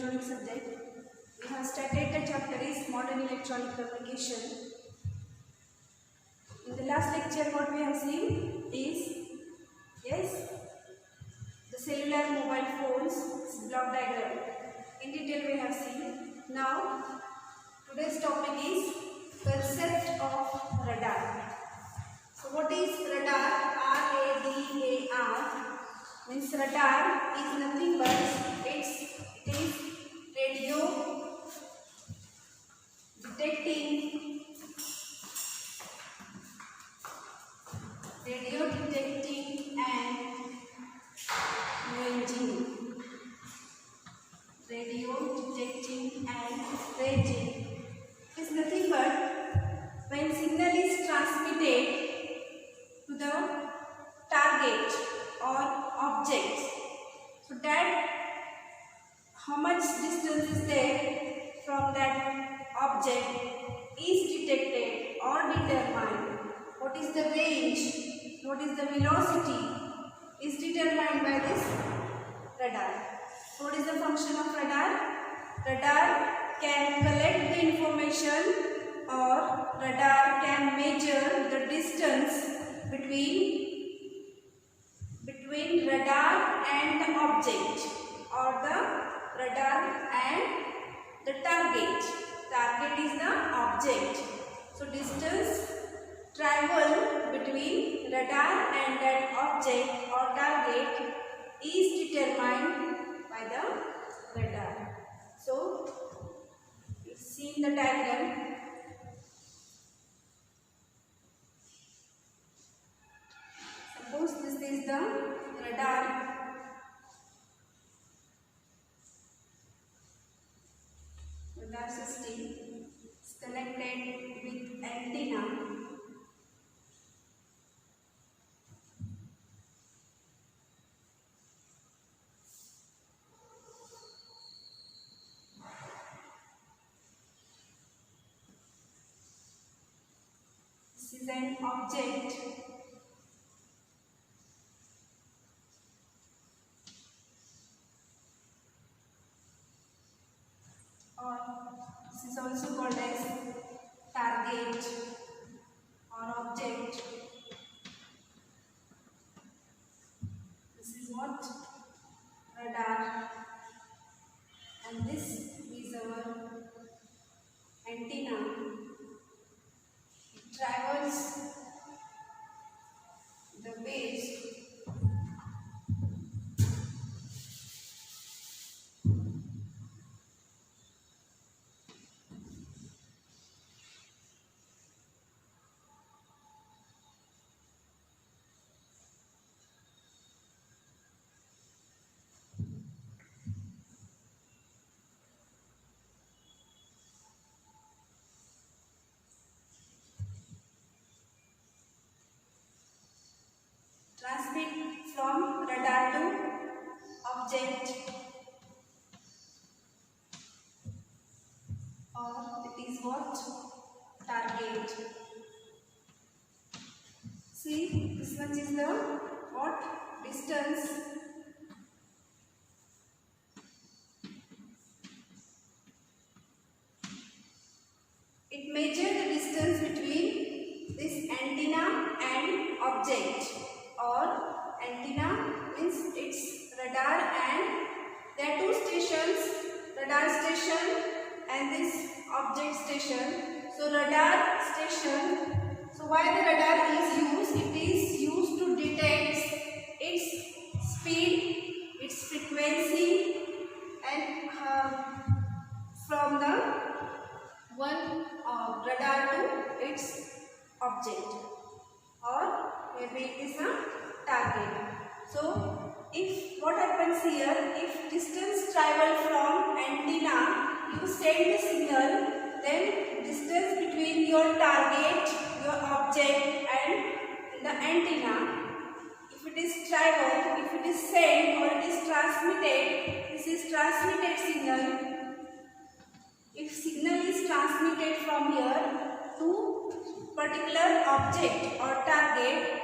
electronic subject. We have started the chapter is modern electronic communication. In the last lecture what we have seen is, yes, the cellular mobile phones block diagram. In detail we have seen. Now today's topic is concept of radar. So what is radar? R-A-D-A-R means radar is nothing but it is radio detecting and ranging. Radio detecting and ranging is nothing but when signal is transmitted to the target or object, so that how much distance is there from that object is detected or determined. What is the range, what is the velocity is determined by this radar. So what is the function of radar? Radar can collect the information or radar can measure the distance between radar and the object or the radar and the target. Target is the object. So distance travel between radar and that object or target is determined by the radar. So you see in the diagram. Suppose this is the radar. Radar system is connected with antenna. This is an object. Or this is also called as target or object. This is what? Radar. And this is our antenna. It travels the waves transmit from radar to object, or it is what? Target. See, this much is the what? Distance. It measures the distance between this antenna and object. Or antenna means its radar and there are two stations, radar station and this object station. So radar station, so why the radar is used? It is used to detect its speed, its frequency and from the one radar to its object, or maybe it is a target. So if what happens here, if distance travel from antenna, you send the signal, then distance between your target, your object and the antenna, if it is traveled, if it is sent or it is transmitted, this is transmitted signal. If signal is transmitted from here to particular object or target,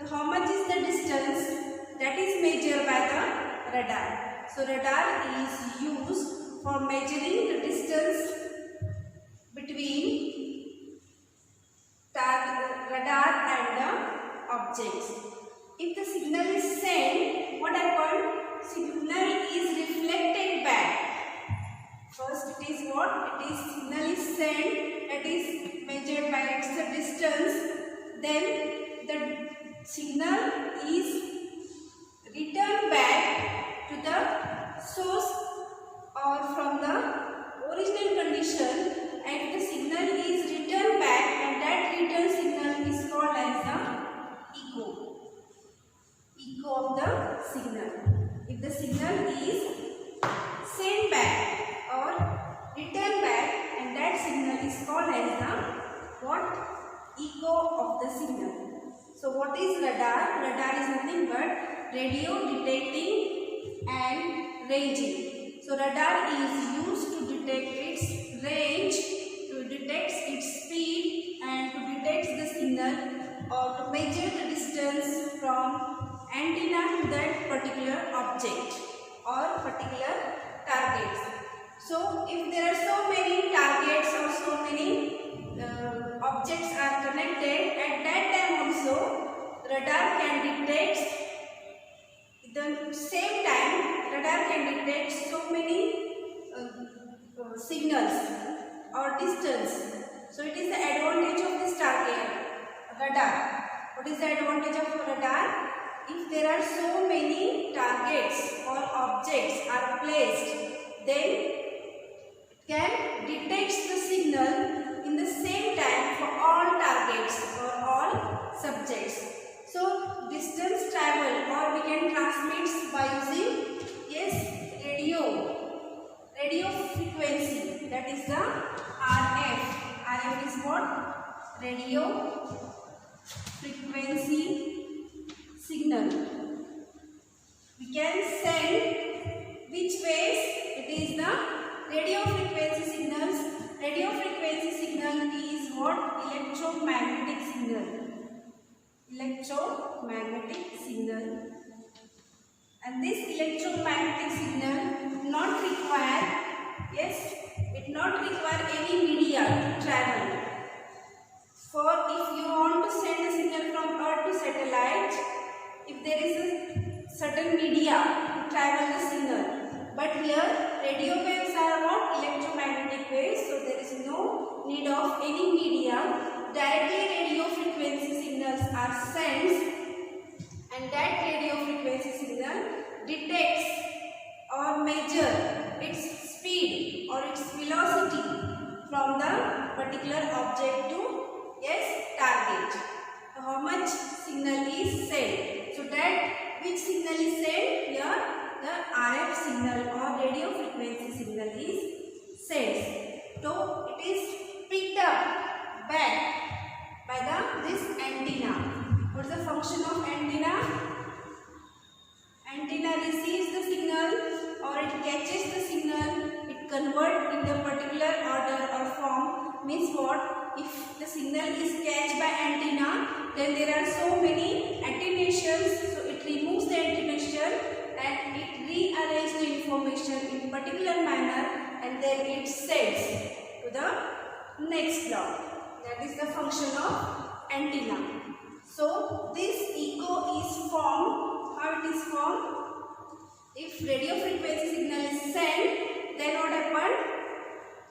how much is the distance? That is measured by the radar. So radar is used for measuring the distance between radar and the objects. If the signal is sent, what happened? Signal is reflected back. First it is what? It is signal is sent, that is measured by its distance. Then the signal is returned back to the source or from the original condition, and the signal is returned back, and that return signal is called as the echo of the signal. If the signal is sent back or returned back, and that signal is called as the what? Echo of the signal. So what is radar? Radar is nothing but radio detecting and ranging. So radar is used to detect its range, to detect its speed, and to detect the signal, or to measure the distance from antenna to that particular object or particular targets. So if there are so many targets or so many objects are connected, at that time also radar can detect, the same time radar can detect so many signals or distance. So it is the advantage of this radar. What is the advantage of radar? If there are so many targets or objects are placed, then it can detect the signal in the same time for all targets or all subjects. So distance travel, or we can transmit by using radio frequency, that is the RF. RF is what? Radio frequency signal. We can send which ways? It is the radio frequency signals. Radio frequency signal is what? Electromagnetic signal. Electromagnetic signal. And this electromagnetic signal not require, it not require any media to travel. For if you want to send a signal from Earth to satellite, if there is a certain media to travel the signal, but here radio waves are what? Electromagnetic waves, so there is no need of any media. Directly radio frequency signals are sent, and that radio frequency signal detects or measure its speed or its velocity from the particular object to target. So how much signal is sent? So that which signal is sent? Here the RF signal or radio frequency signal is sent. So it is picked up back by this antenna. What is the function of antenna? Antenna receives the signal or it catches the signal, it converts in the particular order or form. Means what? If the signal is catched by antenna, then there are so many attenuations, so it removes the attenuation and it rearranges the information in particular manner, and then it sends to the next block. That is the function of antenna. So this echo is formed. How it is formed? If radio frequency signal is sent, then what happened?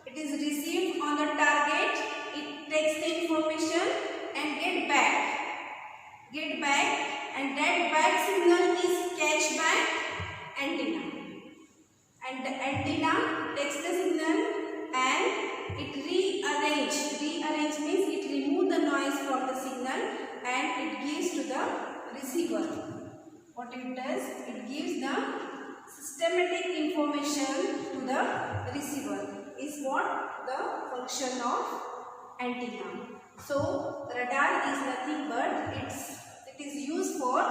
It is received on the target, it takes the information and get back, and that back signal is catched by antenna, and the antenna takes the signal and it rearrange means it removes the noise from the signal and it gives to the receiver. What it does, it gives the systematic information to the receiver, is what the function of antenna. So radar is nothing but it is used for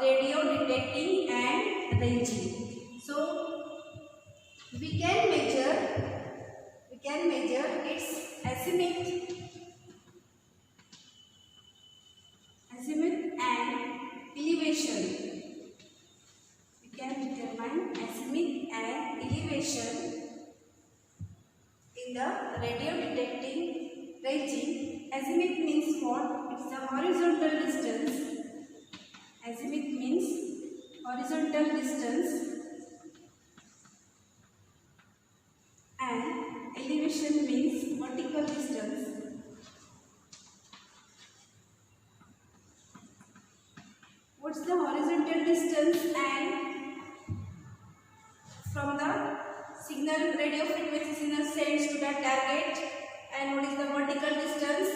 radio detecting and ranging. So we can measure its azimuth and elevation. We can determine azimuth and elevation in the radio detecting ranging, azimuth means what? It's the horizontal distance. Azimuth means horizontal distance and elevation means vertical distance. What's the horizontal distance and from the signal, radio frequency signal sends to the target, and what is the vertical distance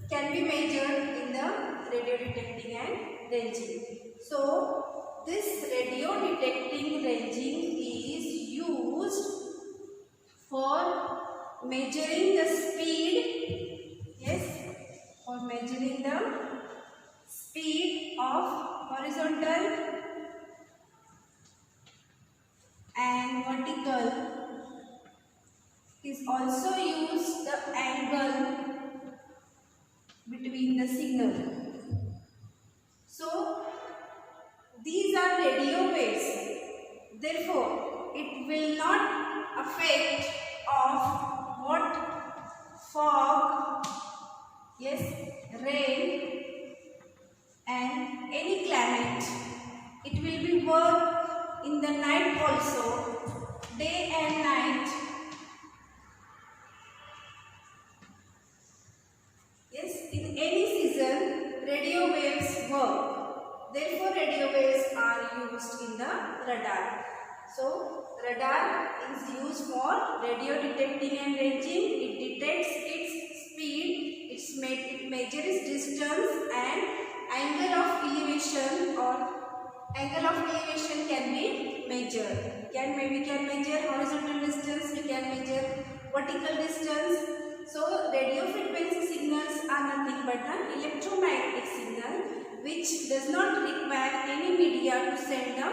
can be measured in the radio detecting and ranging. So this radio detecting ranging is used for measuring the speed, yes, for measuring the speed of horizontal and vertical. Is also used the angle between the signal. So these are radio waves, therefore it will not affect of what fog, yes, rain and any climate. It will be work in the night also, day and night. Yes, in any season radio waves work. Therefore radio waves are used in the radar. So radar is used for radio detecting and ranging. It detects its speed, it measures its distance and angle of elevation, or angle of elevation can be measured. We can measure horizontal distance, we can measure vertical distance. So radio frequency signals are nothing but an electromagnetic signal which does not require any media to send the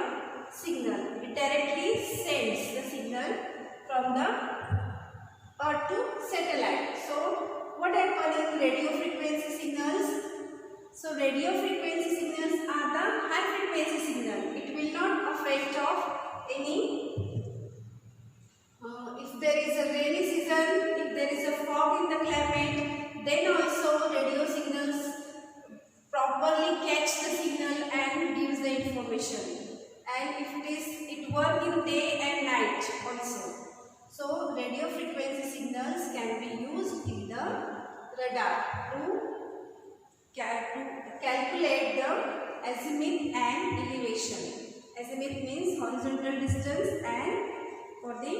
signal. It directly sends the signal from the Earth to satellite. So what I call in radio frequency signals? So radio frequency signals are the high frequency signal. It will not affect of any if there is a rainy season, if there is a fog in the climate, then also radio signals properly catch the signal and gives the information. And if it work in day and night also. So radio frequency signals can be used in the radar to calculate the azimuth and elevation. Azimuth means horizontal distance and for the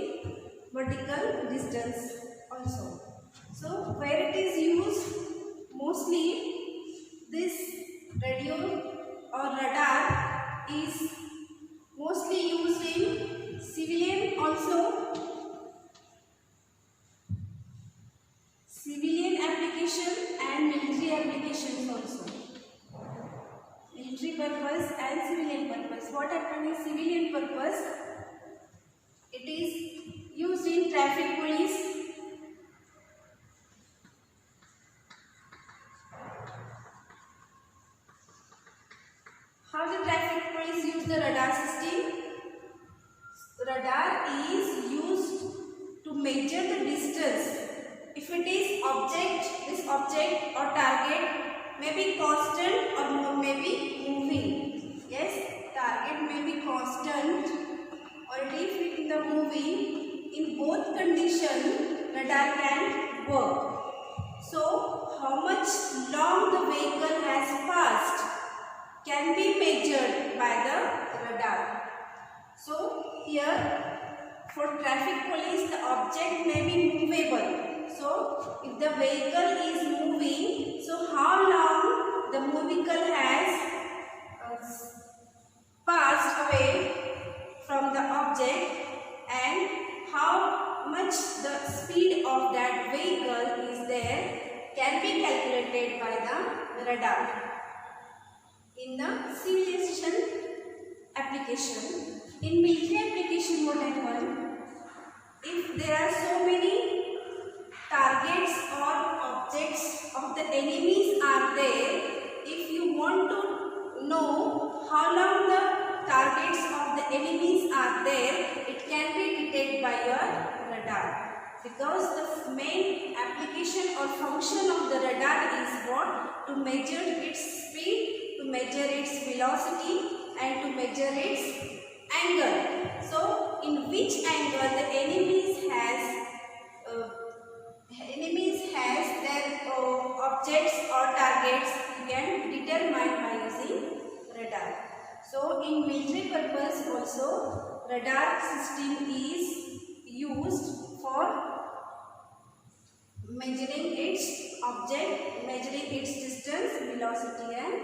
vertical distance also. So where it is used, mostly this radio or radar is mostly used in civilian also, civilian application and military applications also. Military purpose and civilian purpose. What happens in civilian purpose? It is used in traffic police, how the traffic police use the radar system? Radar is used to measure the distance. If it is object, this object or target may be constant or may be moving. Yes, target may be constant or if it is the moving. In both conditions, radar can work. So, how much long the vehicle has passed can be measured by the radar. So, here for traffic police, the object may be movable. So, if the vehicle is moving, so how long the vehicle has passed away from the object and how much the speed of that vehicle is there can be calculated by the radar. In the civilization application, in military application what happens? If there are so many targets or objects of the enemies are there, if you want to know how long the targets of the enemies are there, it can be detected by your radar because the or function of the radar is what? To measure its speed, to measure its velocity, and to measure its angle. So, in which angle the enemies has their objects or targets, you can determine by using radar. So, in military purpose also, radar system is used for measuring its object, measuring its distance, velocity, and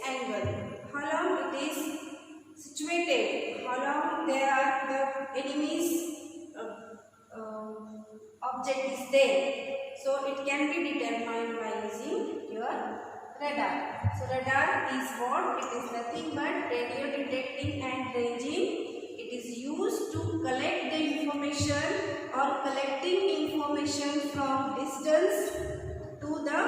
angle. How long it is situated, how long there are the enemy's object is there. So it can be determined by using your radar. So radar is what? It is nothing but radio detecting and ranging. It is used to collect the information or collecting information from distance to the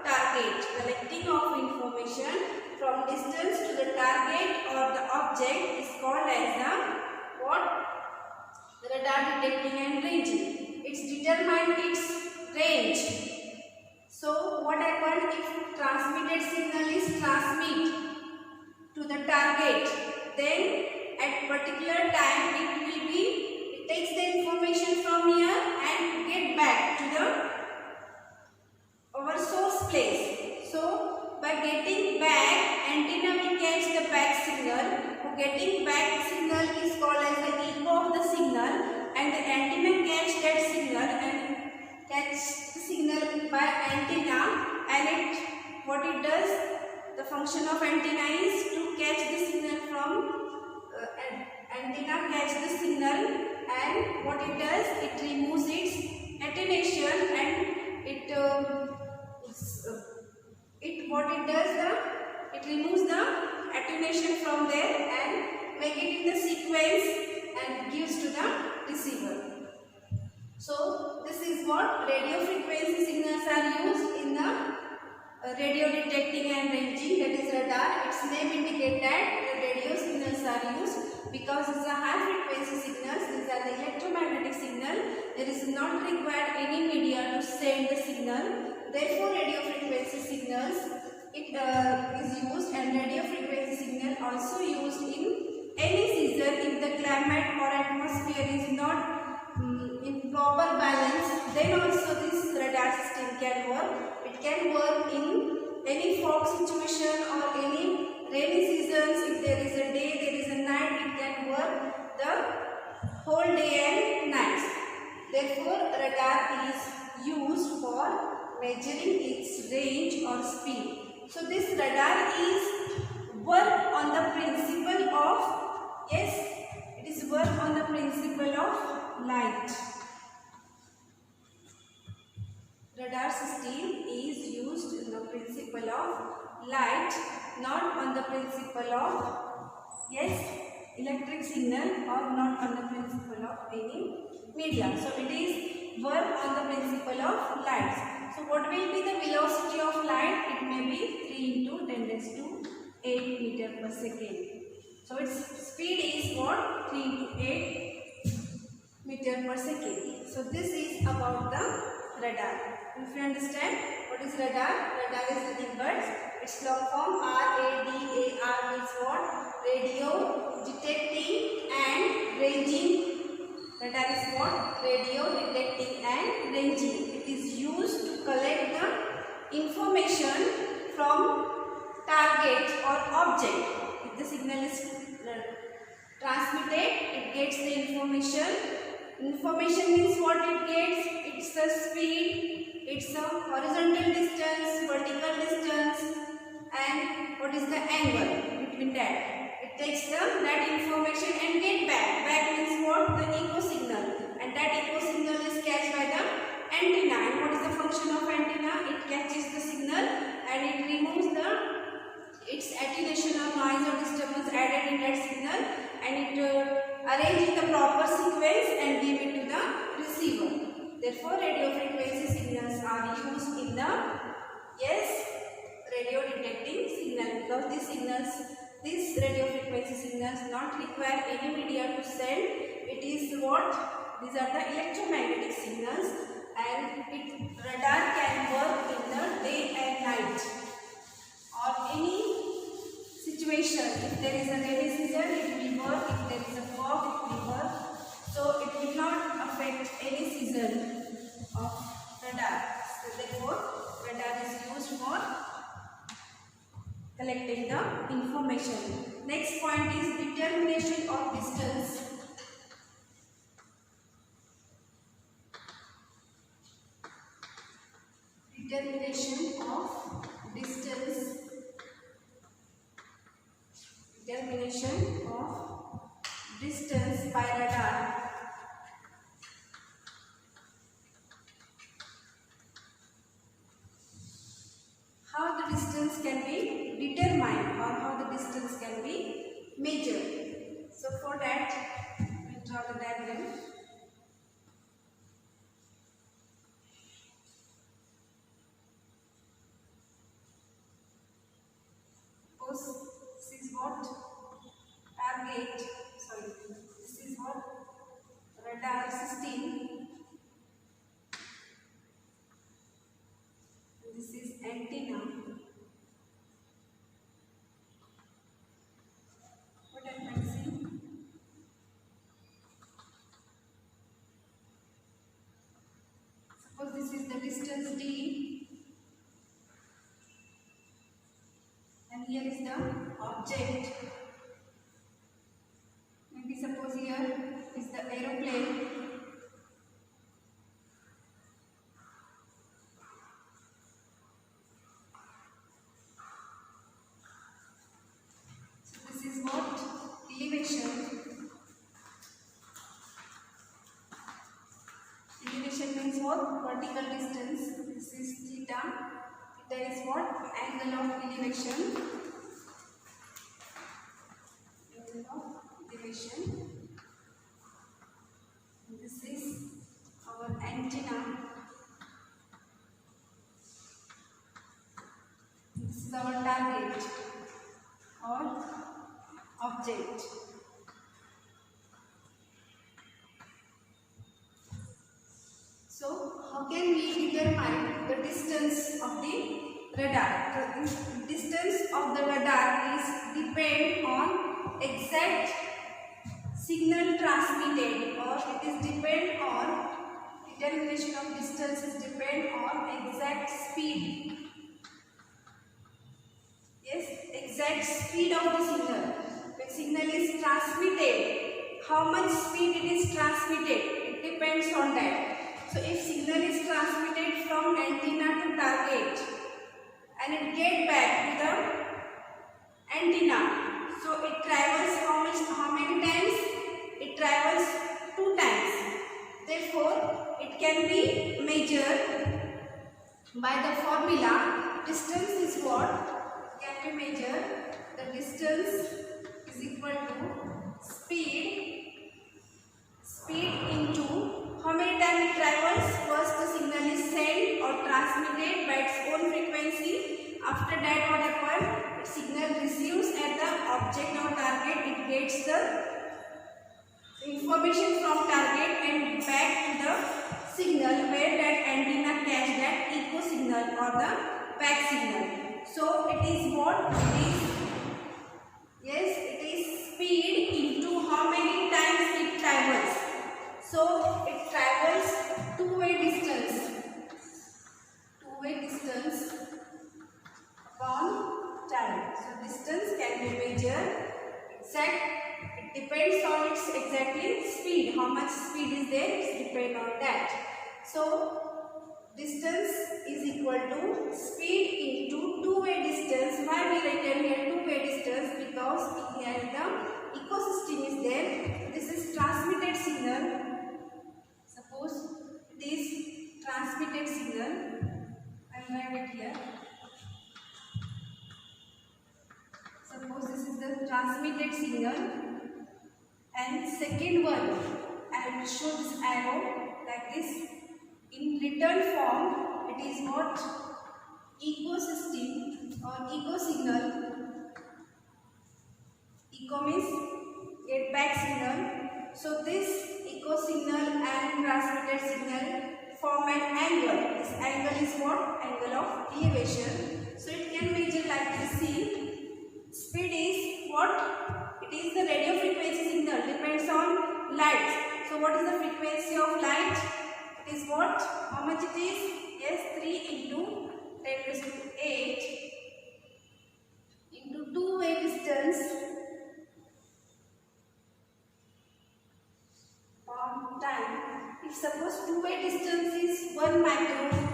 target. Collecting of information from distance to the target or the object is called as the what? Radar detecting and ranging. It's determined its range. So what happens if transmitted signal is transmit to the target, then at particular time it takes the information from here and get back to our source place. So by getting back, antenna will catch the back signal. So getting back signal is called as the echo of the signal, and the antenna catch that signal and catch the signal by antenna, and what it does, the function of antenna is to catch the signal from antenna catch the signal, and what it does, it removes its attenuation, and it removes the attenuation from there and make it in the sequence and gives to the receiver. So this is what radio frequency signals are used in the radio detecting and ranging, that is radar. Its name indicates that the radio signals are used because it's a high frequency signals. These are the electromagnetic signal. There is not required any media to send the signal. Therefore, radio frequency signals is used, and radio frequency signal also used in any season if the climate or atmosphere is not in proper balance. Then also this radar system can work. It can work in any fog situation or any rainy seasons. If there is a day, there is a night, it can work the whole day and night. Therefore, radar is used for measuring its range or speed. So this radar is work on the principle of, it is work on the principle of light. Radar system is used in the principle of light, not on the principle of electric signal, or not on the principle of any media. So it is work on the principle of light. So what will be the velocity of light? It may be 3 into 10 raised to 8 meter per second. So its speed is what? 3 into 8 meter per second. So this is about the radar. If you understand what is radar, radar is nothing but its long form RADAR means what? Radio detecting and ranging. Radar is what? Radio detecting and ranging. It is used to collect the information from target or object. If the signal is transmitted, it gets the information. Information means what it gets? It's the speed, it's a horizontal distance, vertical distance, and what is the angle between that. It takes that information and get back. Back means what? The echo signal, and that echo signal is catched by the antenna. And what is the function of antenna? It catches the signal and it removes its attenuation or noise or disturbance added in that signal, and it arrange in the proper sequence and give it to the receiver. Therefore, radio frequency signals are used in the radio detecting signal, because these radio frequency signals not require any media to send. It is what? These are the electromagnetic signals, and radar distance by radar. How the distance can be determined or how the distance can be measured. So for that, we draw the diagram. Suppose this is what target, sorry, this is what radar system, and this is antenna. What am I seeing? Suppose this is the distance d, and here is the object. Maybe suppose here is the aeroplane. So this is what elevation. Elevation means what? Vertical distance. This is theta. Theta is what? Angle of elevation. Angle of elevation. This is our antenna. This is our target or object. So, how can we determine the distance of the radar? The distance of the radar is depend on exact signal transmitted, or it is depend on determination of distance is depend on exact speed. Yes, exact speed of the signal. When signal is transmitted, how much speed it is transmitted, it depends on that. So if signal is transmitted from antenna to target and it get back to the antenna, so it travels how many times? It travels 2 times. Therefore, it can be measured by the formula. Distance is what? Can be measured. The distance is equal to speed into how many times it travels. First the signal is sent or transmitted by its own frequency. After that what happens? Signal receives at the object or target. It gets the information from target and back to the signal where that antenna catch that echo signal or the back signal. So it is what? It is speed into how many times it travels. So it travels two-way distance upon time. So distance can be measured exact. It depends on its exactly speed. How much speed is there? It depends on that. So distance is equal to speed into two-way distance. Why we written here two-way distance? Because here the ecosystem is there. This is transmitted signal. Suppose it is transmitted signal. I will write it here. Suppose this is the transmitted signal, and second one I will show this arrow like this. In return form, it is what? Ecosystem or echo signal. Echo means get back signal. So this echo signal and transmitted signal form an angle. This angle is what? Angle of elevation. So it can measure like this. See, speed is what? It is the radio frequency signal. Depends on light. So what is the frequency of light? It is what? How much it is? Yes, 3 into 10⁸ into two-way distance on time. If suppose two-way distance is 1 microsecond,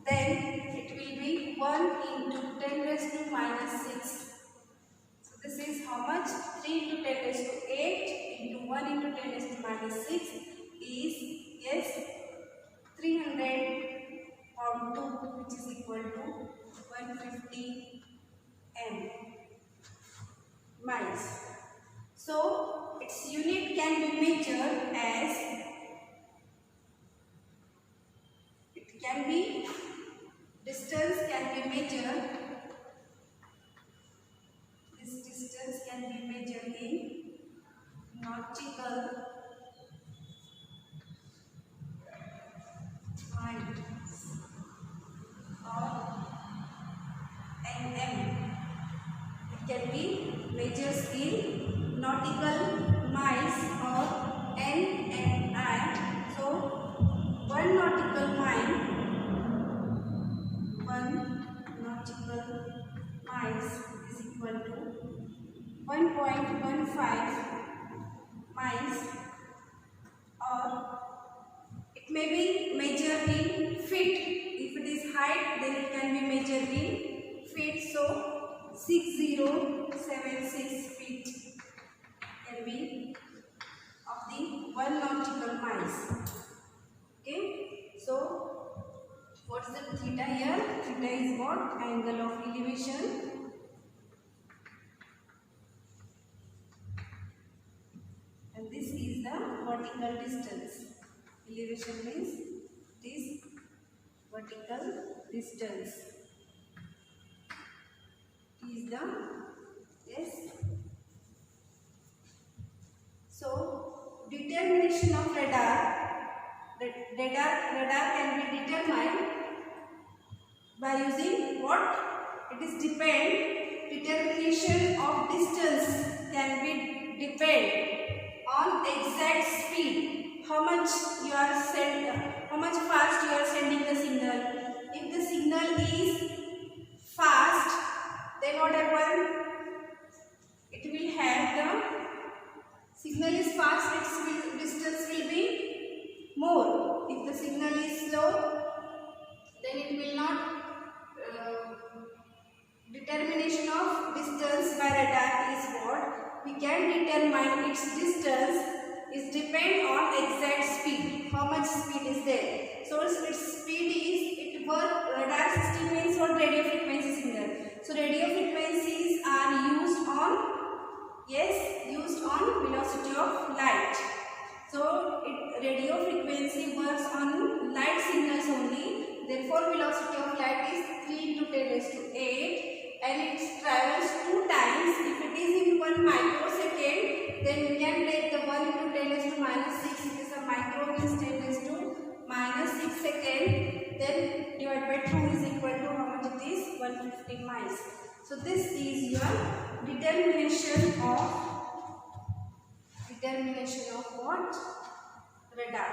then it will be 1 into 10⁻⁶. So this is how much? 1 into 10 raised to minus 6 is, yes, 300/2, which is equal to 150 miles. So its unit can be measured as, distance can be measured, this distance can be measured in nautical miles or nm. It can be measured in nautical miles or nmi. So 1 nautical mile, 1 nautical miles is equal to 1.15 miles, or it may be measured in feet. If it is height, then it can be measured in feet. So 6076 feet can be of the 1 nautical miles. Okay, so what's the theta here? Theta is what? Angle of elevation. And this is the vertical distance. Elevation means this vertical distance. Is the, yes. So determination of radar. Radar can be determined by using what? It is determination of distance can be depend on exact speed. How much fast you are sending the signal. If the signal is fast, then what happen? It will have the signal is fast, its distance will be more. If the signal is slow, then it will not. Determination of distance by radar is what? We can determine its distance is depend on exact speed. How much speed is there? So its speed is, radar system means what? Radio frequency signal. So radio frequencies are used on, yes, used on velocity of light. So radio frequency works on light signals only. Therefore velocity of light is 3 into 10 raised to 8. And it travels 2 times. If it is in 1 microsecond, then we can take the 1 into 10 raised to minus 6. It is a micro means 10 raised to minus 6 second. Then divided by 2 is equal to how much it is? 150 miles. So this is your determination of what? Radar.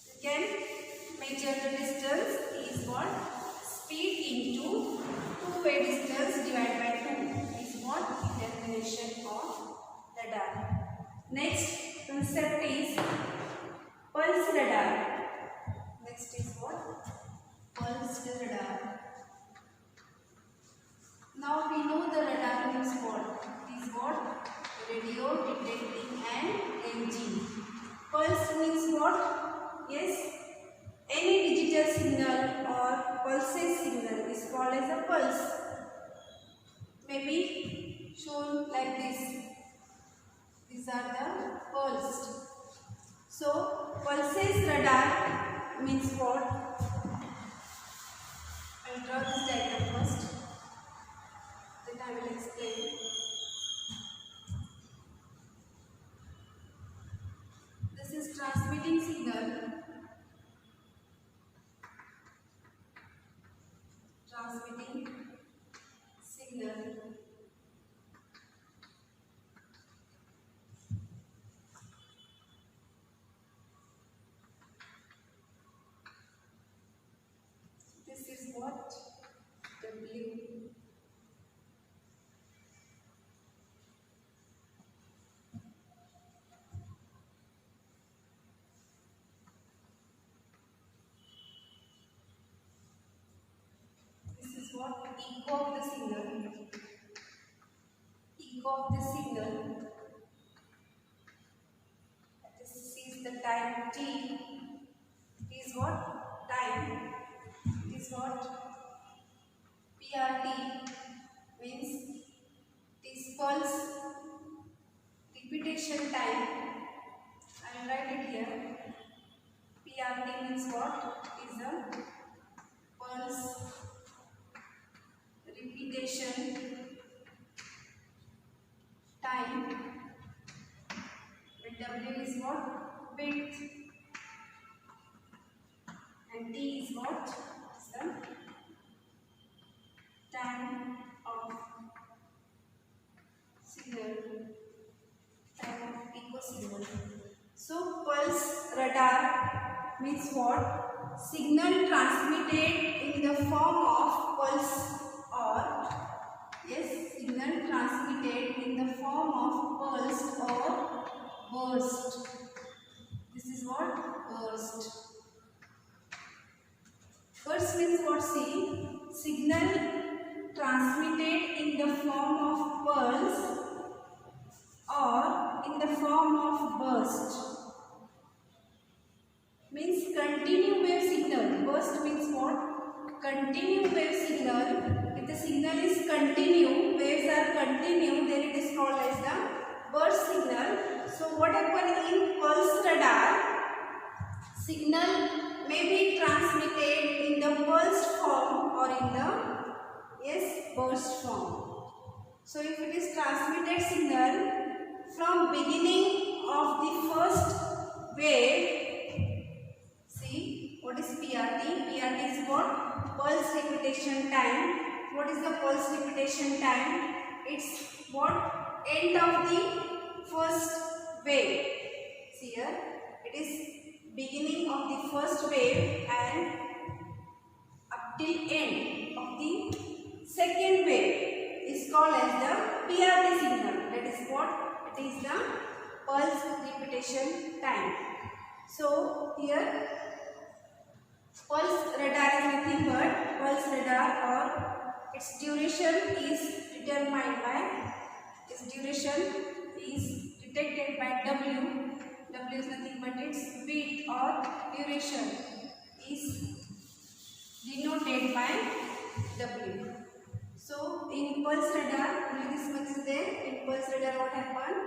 You can measure the distance is what? Speed into two-way distance divided by 2 is what? Determination of radar. Next concept is pulse radar. Next is what? Pulse radar. Now we know the radar means what? It is what? Radio detecting and engine. Pulse means what? Yes. Any digital signal or pulses signal is called as a pulse. Maybe shown like this. These are the pulsed. So pulses radar means what? I will draw this diagram first. Then I will explain. This is transmitting signal. Transmitting signal. This is what? W. This is what? Echo of the signal. Echo peak of the signal. This is the time t. It is what? Time. It is what? PRT means it is pulse repetition time. I will write it here. PRT means what? Is a pulse repetition time. And W is what? Width. And T is what? Is the time of signal. Time of echo signal. So pulse radar means what? Signal transmitted in the form of pulse, or yes, signal transmitted in the form of pulse or burst. This is what? Burst. Burst means what? See, signal transmitted in the form of pulse or in the form of burst. Means continue wave signal. Burst means what? Continue wave signal. If the signal is continue, waves are continue, then it is called as the burst signal. So what happens in pulse radar? Signal may be transmitted in the pulse form or in the burst form. So if it is transmitted signal from beginning of the first wave, see what is PRT? PRT is what? Pulse repetition time. What is the pulse repetition time? It's what? End of the first wave. See here, it is beginning of the first wave and up till end of the second wave is called as the PRT signal. That is what? It is the pulse repetition time. So here pulse radar is nothing but pulse radar, or its duration is determined by, its duration is detected by W. W is nothing but its beat or duration is denoted by W. So in pulse radar, only this much is there. In pulse radar what happens?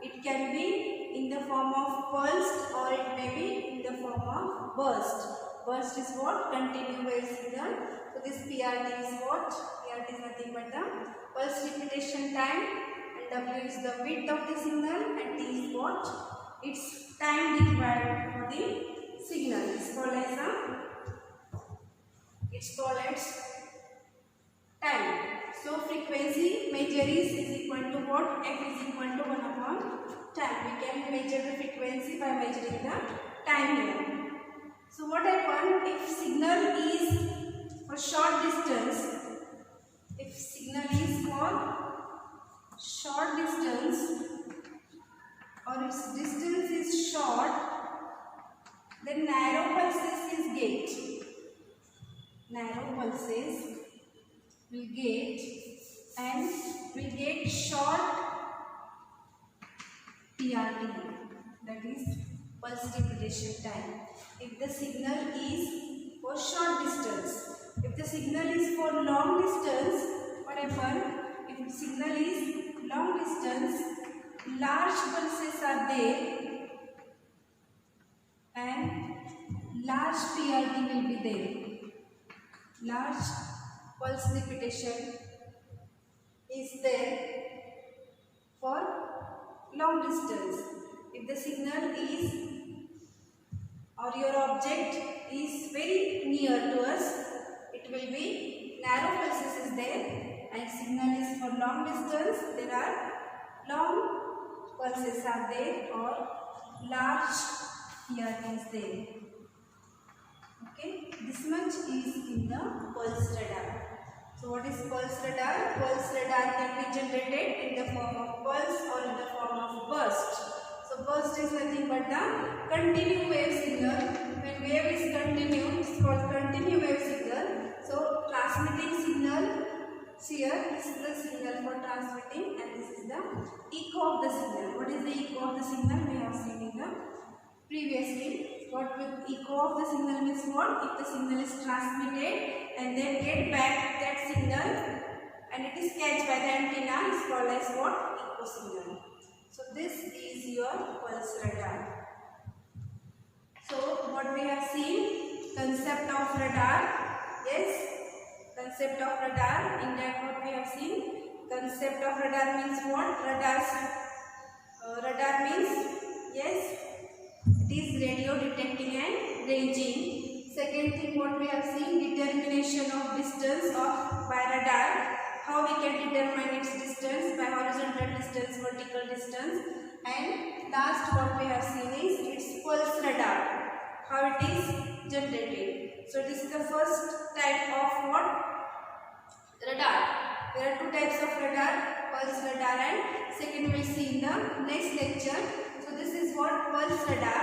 It can be in the form of pulse or it may be in the form of burst. Burst is what? Continue wave signal. So this PRT is what? PRT is nothing but the pulse repetition time, and W is the width of the signal, and T is what? Its time required for the signal. It's called as time. So frequency measure is equal to what? F is equal to 1 upon time. We can measure the frequency by measuring the time here. So what happens if signal is for short distance? If signal is for short distance, or its distance is short, then narrow pulses is get. Narrow pulses will get and will get short PRT, that is pulse repetition time. If the signal is for short distance, if the signal is for long distance, what happens? If the signal is long distance, large pulses are there and large PRT will be there. Large pulse repetition is there for long distance. If the signal is, or your object is very near to us, it will be narrow pulses is there, and signal is for long distance, there are long pulses are there or large PRT is there. Okay, this much is in the pulse radar. So what is pulse radar? Pulse radar can be generated in the form of pulse or in the form of burst. So burst is nothing but the continuous wave signal. When wave is continuous, it is called continuous wave signal. So transmitting signal, here this is the signal for transmitting and this is the the echo of the signal. What is the echo of the signal? We have seen in the previously. What with echo of the signal means what? If the signal is transmitted and then get back that signal and it is catched by the antenna, is called as what? Echo signal. So this is your pulse radar. So what we have seen, concept of radar. Yes, concept of radar. In that what we have seen, concept of radar means what? Radar means, yes, it is radio detecting and ranging. Second thing what we have seen, determination of distance by radar. How we can determine its distance by horizontal distance, vertical distance. And last what we have seen is its pulse radar. How it is generated. So this is the first type of what? Radar. There are two types of radar, pulse radar and second we will see in the next lecture. So this is what pulse radar.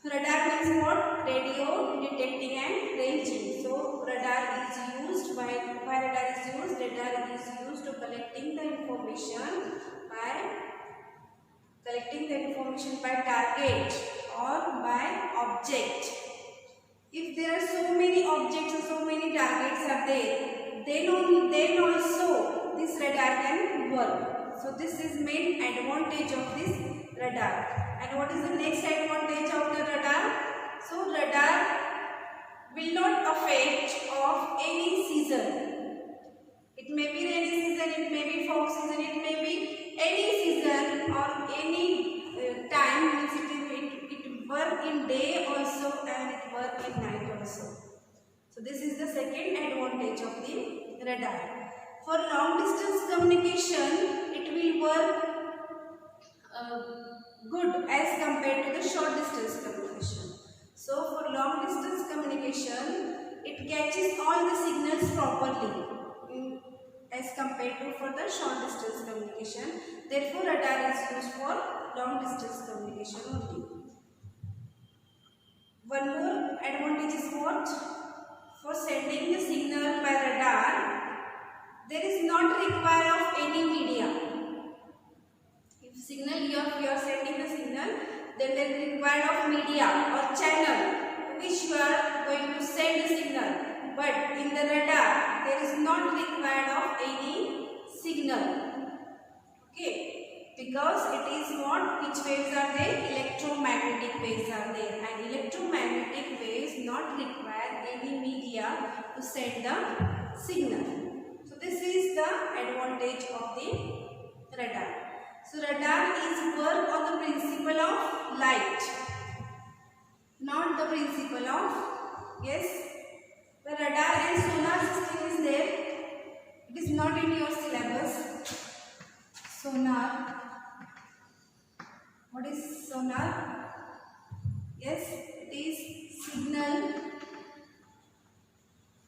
Radar means what? Radio detecting and ranging. So radar is used by radar is used to collecting the information by target or by object. If there are so many objects or so many targets are there, then also this radar can work. So this is main advantage of this radar. And what is the next advantage of the radar? So radar will not affect of any season. It may be rainy season, it may be fog season, it may be any season or any time. It work in day also and it work in night also. So this is the second advantage of the radar. For long distance communication, it will work good as compared to the short distance communication. So for long distance communication, it catches all the signals properly as compared to for the short distance communication. Therefore, radar is used for long distance communication only. One more advantage is what? For sending the signal by radar, there is not required of any media. If signal you are sending the signal, then there is required of media or channel which you are going to send the signal. But in the radar, there is not required of any signal. Okay, because it is what? Which waves are there? Electromagnetic waves are there, and electromagnetic waves not require any media to send the signal. So this is the advantage of the radar. So radar is work on the principle of light, not the principle of, yes, the radar and sonar system is there. It is not in your syllabus. Sonar. What is sonar? Yes, it is signal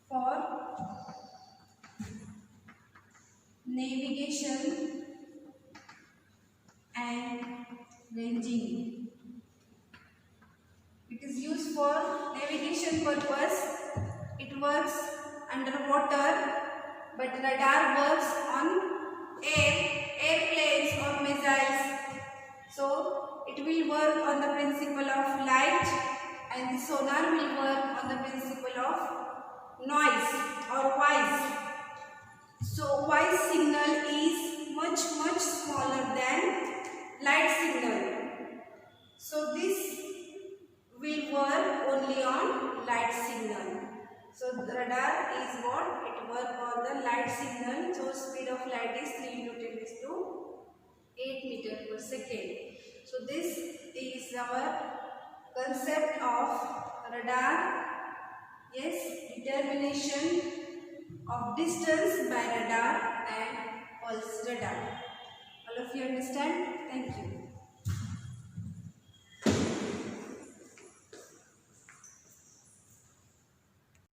for navigation and ranging. It is used for navigation purpose. It works underwater, but radar works on airplanes or missiles. So it will work on the principle of light, and the sonar will work on the principle of noise or voice. So voice signal is much smaller than light signal. So this will work only on light signal. So the radar is what? It works on the light signal. So speed of light is 3 × 10⁸ meters per second. So this is our concept of radar. Yes, determination of distance by radar and pulse radar. All of you understand? Thank you.